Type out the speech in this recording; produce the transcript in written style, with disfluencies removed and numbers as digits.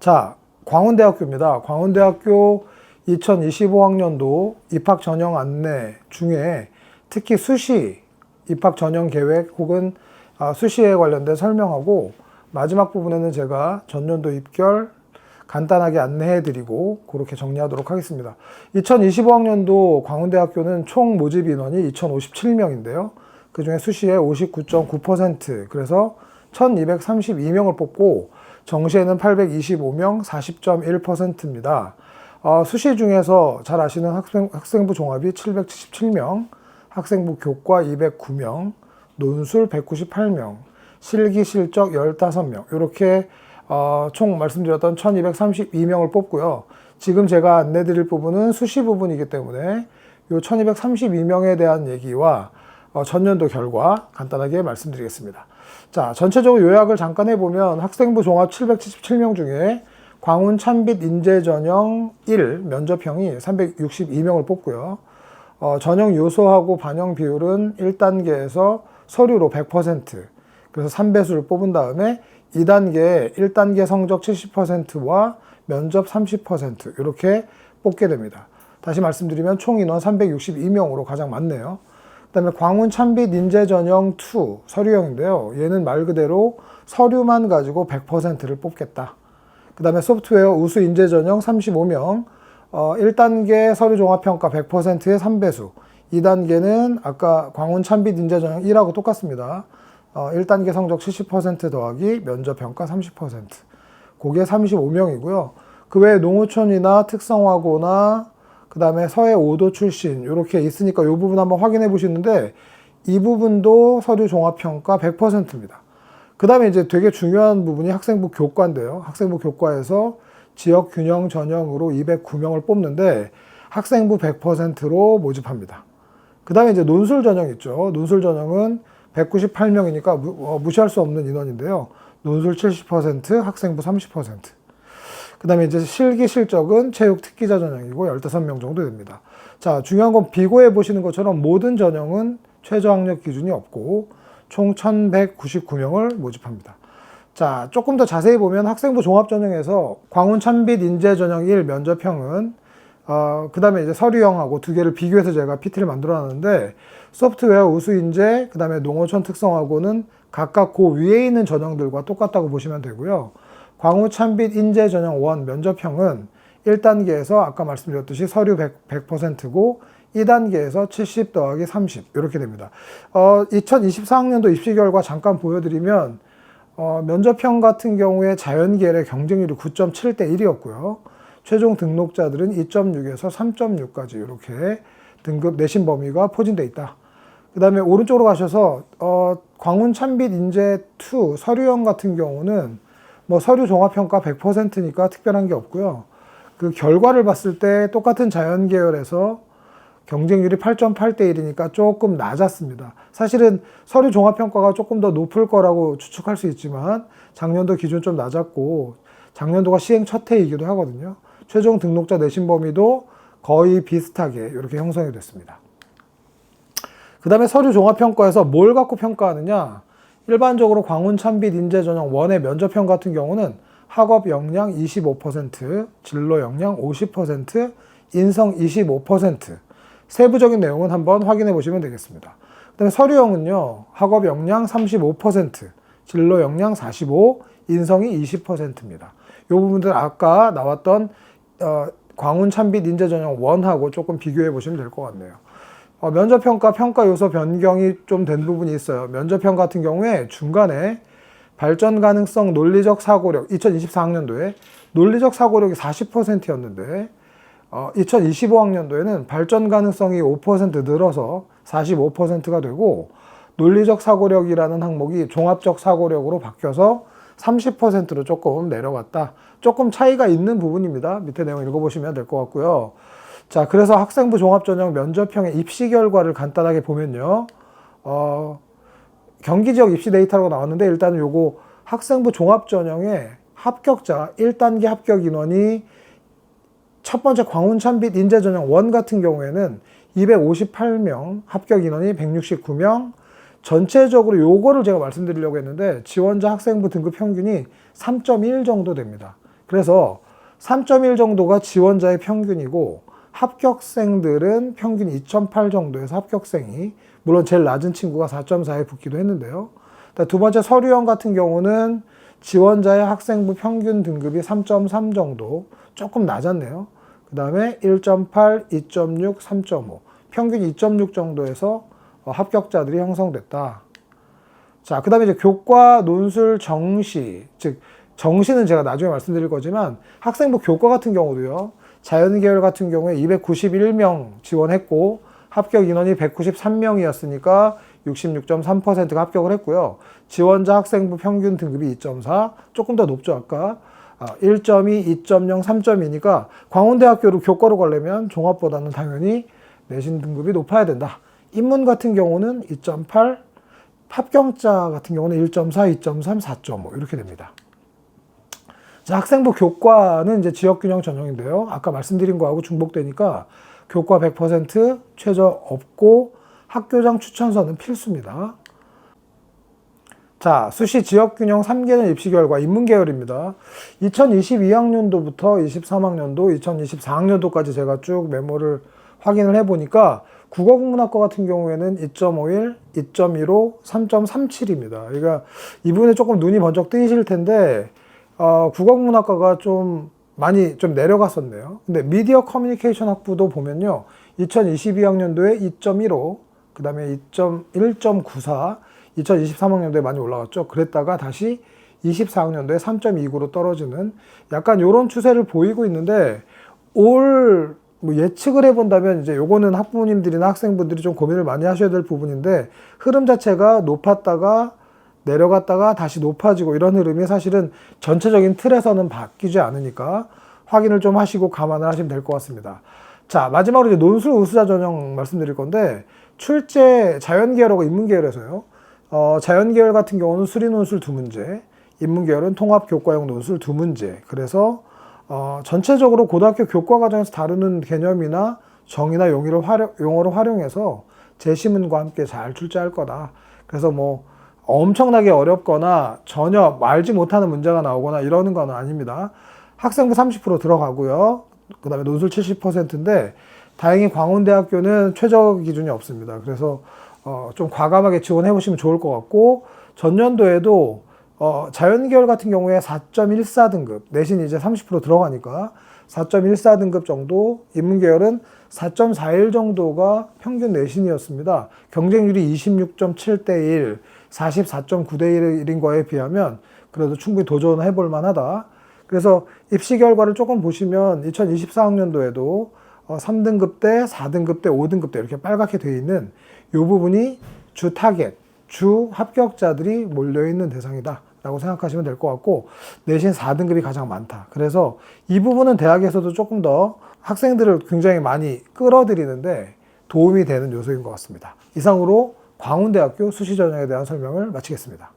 자, 광운대학교입니다. 광운대학교 2025학년도 입학 전형 안내 중에 특히 수시 입학 전형 계획 혹은 수시에 관련된 설명하고 마지막 부분에는 제가 전년도 입결 간단하게 안내해드리고 그렇게 정리하도록 하겠습니다. 2025학년도 광운대학교는 총 모집 인원이 2057명인데요. 그 중에 수시에 59.9%, 그래서 1232명을 뽑고 정시에는 825명, 40.1%입니다. 수시 중에서 잘 아시는 학생부 종합이 777명, 학생부 교과 209명, 논술 198명, 실기 실적 15명, 이렇게 총 말씀드렸던 1232명을 뽑고요. 지금 제가 안내드릴 부분은 수시 부분이기 때문에 이 1232명에 대한 얘기와 전년도 결과 간단하게 말씀드리겠습니다. 자, 전체적으로 요약을 잠깐 해보면 학생부 종합 777명 중에 광운 찬빛 인재 전형 1 면접형이 362명을 뽑고요. 전형 요소하고 반영 비율은 1단계에서 서류로 100%, 그래서 3배수를 뽑은 다음에 2단계 1단계 성적 70%와 면접 30% 이렇게 뽑게 됩니다. 다시 말씀드리면 총 인원 362명으로 가장 많네요. 그 다음에 광운 찬빛 인재 전형 2 서류형인데요. 얘는 말 그대로 서류만 가지고 100%를 뽑겠다. 그 다음에 소프트웨어 우수 인재 전형 35명, 1단계 서류 종합평가 100%의 3배수, 2단계는 아까 광운 찬빛 인재 전형 1하고 똑같습니다. 1단계 성적 70% 더하기 면접평가 30%. 그게 35명이고요. 그 외에 농어촌이나 특성화고나 그 다음에 서해 5도 출신 이렇게 있으니까 이 부분 한번 확인해 보시는데 이 부분도 서류 종합평가 100%입니다. 그 다음에 이제 되게 중요한 부분이 학생부 교과인데요. 학생부 교과에서 지역 균형 전형으로 209명을 뽑는데 학생부 100%로 모집합니다. 그 다음에 이제 논술 전형 있죠. 논술 전형은 198명이니까 무시할 수 없는 인원인데요. 논술 70%, 학생부 30%. 그 다음에 이제 실기 실적은 체육 특기자 전형이고 15명 정도 됩니다. 자, 중요한 건 비교해 보시는 것처럼 모든 전형은 최저 학력 기준이 없고 총 1199명을 모집합니다. 자, 조금 더 자세히 보면 학생부 종합 전형에서 광운 찬빛 인재 전형 1 면접형은 그 다음에 이제 서류형하고 두 개를 비교해서 제가 PT를 만들어 놨는데 소프트웨어 우수 인재, 그 다음에 농어촌 특성화고는 각각 그 위에 있는 전형들과 똑같다고 보시면 되고요. 광운 찬빛 인재 전형 1 면접형은 1단계에서 아까 말씀드렸듯이 서류 100%고 2단계에서 70 더하기 30 이렇게 됩니다. 2024학년도 입시 결과 잠깐 보여드리면 면접형 같은 경우에 자연계열의 경쟁률이 9.7대 1이었고요. 최종 등록자들은 2.6에서 3.6까지 이렇게 등급 내신 범위가 포진되어 있다. 그 다음에 오른쪽으로 가셔서 광운 찬빛 인재 2 서류형 같은 경우는 뭐 서류 종합평가 100%니까 특별한 게 없고요. 그 결과를 봤을 때 똑같은 자연계열에서 경쟁률이 8.8대 1이니까 조금 낮았습니다. 사실은 서류 종합평가가 조금 더 높을 거라고 추측할 수 있지만 작년도 기준 좀 낮았고 작년도가 시행 첫 해이기도 하거든요. 최종 등록자 내신 범위도 거의 비슷하게 이렇게 형성이 됐습니다. 그 다음에 서류 종합평가에서 뭘 갖고 평가하느냐? 일반적으로 광운 찬빛 인재 전형 1의 면접형 같은 경우는 학업 역량 25%, 진로 역량 50%, 인성 25%. 세부적인 내용은 한번 확인해 보시면 되겠습니다. 그다음에 서류형은요. 학업 역량 35%, 진로 역량 45, 인성이 20%입니다. 이 부분들 아까 나왔던 광운 찬빛 인재 전형 1하고 조금 비교해 보시면 될 것 같네요. 면접평가, 평가 요소 변경이 좀 된 부분이 있어요. 면접형 같은 경우에 중간에 발전 가능성 논리적 사고력, 2024학년도에 논리적 사고력이 40%였는데 2025학년도에는 발전 가능성이 5% 늘어서 45%가 되고 논리적 사고력이라는 항목이 종합적 사고력으로 바뀌어서 30%로 조금 내려갔다. 조금 차이가 있는 부분입니다. 밑에 내용 읽어보시면 될 것 같고요. 자, 그래서 학생부 종합전형 면접형의 입시 결과를 간단하게 보면요. 경기 지역 입시 데이터라고 나왔는데 일단은 요거 학생부 종합전형의 합격자 1단계 합격 인원이 첫 번째 광운 찬빛 인재 전형 1 같은 경우에는 258명, 합격 인원이 169명, 전체적으로 요거를 제가 말씀드리려고 했는데 지원자 학생부 등급 평균이 3.1 정도 됩니다. 그래서 3.1 정도가 지원자의 평균이고 합격생들은 평균 2.8 정도에서 합격생이, 물론 제일 낮은 친구가 4.4에 붙기도 했는데요. 두 번째 서류형 같은 경우는 지원자의 학생부 평균 등급이 3.3 정도, 조금 낮았네요. 그 다음에 1.8, 2.6, 3.5, 평균 2.6 정도에서 합격자들이 형성됐다. 자, 그 다음에 이제 교과, 논술, 정시, 즉 정시는 제가 나중에 말씀드릴 거지만 학생부 교과 같은 경우도요, 자연계열 같은 경우에 291명 지원했고 합격 인원이 193명이었으니까 66.3%가 합격을 했고요. 지원자 학생부 평균 등급이 2.4, 조금 더 높죠. 아까 1.2, 2.0, 3.2니까 광운대학교로 교과로 가려면 종합보다는 당연히 내신 등급이 높아야 된다. 인문 같은 경우는 2.8, 합격자 같은 경우는 1.4, 2.3, 4.5 이렇게 됩니다. 자, 학생부 교과는 이제 지역균형 전형인데요. 아까 말씀드린 거하고 중복되니까 교과 100% 최저 없고 학교장 추천서는 필수입니다. 자, 수시 지역균형 3개년 입시 결과 인문계열입니다. 2022학년도부터 23학년도, 2024학년도까지 제가 쭉 메모를 확인을 해보니까 국어국문학과 같은 경우에는 2.51, 2.15, 3.37입니다. 그러니까 이 부분에 조금 눈이 번쩍 뜨이실 텐데 국어국문학과가 좀 많이 좀 내려갔었네요. 근데 미디어 커뮤니케이션 학부도 보면요, 2022학년도에 2.15, 그 다음에 1.94, 2023학년도에 많이 올라갔죠. 그랬다가 다시 24학년도에 3.29로 떨어지는 약간 이런 추세를 보이고 있는데, 올 뭐 예측을 해본다면 이제 요거는 학부모님들이나 학생분들이 좀 고민을 많이 하셔야 될 부분인데, 흐름 자체가 높았다가 내려갔다가 다시 높아지고 이런 흐름이 사실은 전체적인 틀에서는 바뀌지 않으니까 확인을 좀 하시고 감안을 하시면 될 것 같습니다. 자, 마지막으로 이제 논술 우수자 전형 말씀드릴 건데, 출제 자연계열하고 인문계열에서요, 자연계열 같은 경우는 수리 논술 2문제, 인문계열은 통합 교과형 논술 2문제. 그래서 전체적으로 고등학교 교과 과정에서 다루는 개념이나 정의나 용어를 활용해서 제시문과 함께 잘 출제할 거다. 그래서 뭐 엄청나게 어렵거나 전혀 알지 못하는 문제가 나오거나 이러는 건 아닙니다. 학생부 30% 들어가고요. 그 다음에 논술 70%인데 다행히 광운대학교는 최저 기준이 없습니다. 그래서 좀 과감하게 지원해 보시면 좋을 것 같고, 전년도에도 자연계열 같은 경우에 4.14등급, 내신 이제 30% 들어가니까 4.14등급 정도, 인문계열은 4.41 정도가 평균 내신이었습니다. 경쟁률이 26.7대 1, 44.9대 1인 거에 비하면 그래도 충분히 도전해 볼 만하다. 그래서 입시 결과를 조금 보시면 2024학년도에도 3등급 대, 4등급 대, 5등급 대 이렇게 빨갛게 되어 있는 이 부분이 주 타겟, 주 합격자들이 몰려있는 대상이다 라고 생각하시면 될 것 같고, 내신 4등급이 가장 많다. 그래서 이 부분은 대학에서도 조금 더 학생들을 굉장히 많이 끌어들이는데 도움이 되는 요소인 것 같습니다. 이상으로 광운대학교 수시 전형에 대한 설명을 마치겠습니다.